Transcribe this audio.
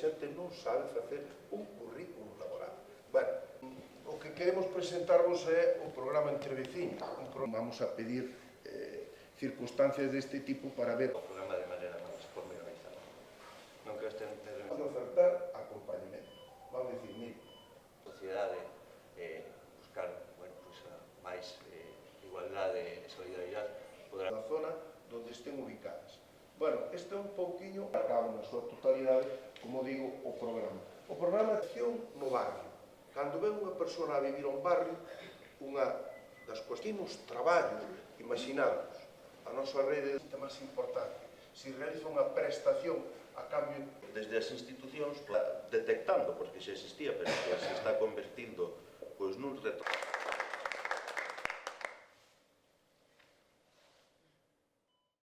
xente non sabe facer un currículum laboral. Bueno, o que queremos presentarvos é o programa Entre Veciños. Vamos a pedir circunstancias deste tipo para ver o programa de maneira máis pormenorizada. Non que este vamos a ofertar acompañamento. Vamos a dicir, mire, a sociedade buscar máis igualdade e solidaridade podrá na zona onde estén ubicadas. Bueno, este é un pouquiño, acaba na súa totalidade, como digo, o programa. O programa de acción no barrio. Cando ven unha persona a vivir a un barrio, unha das cuestións traballo, imaginados, a nosa rede é máis importante. Se realiza unha prestación a cambio desde as institucións detectando, porque xa existía, pero que se está convertindo nun reto.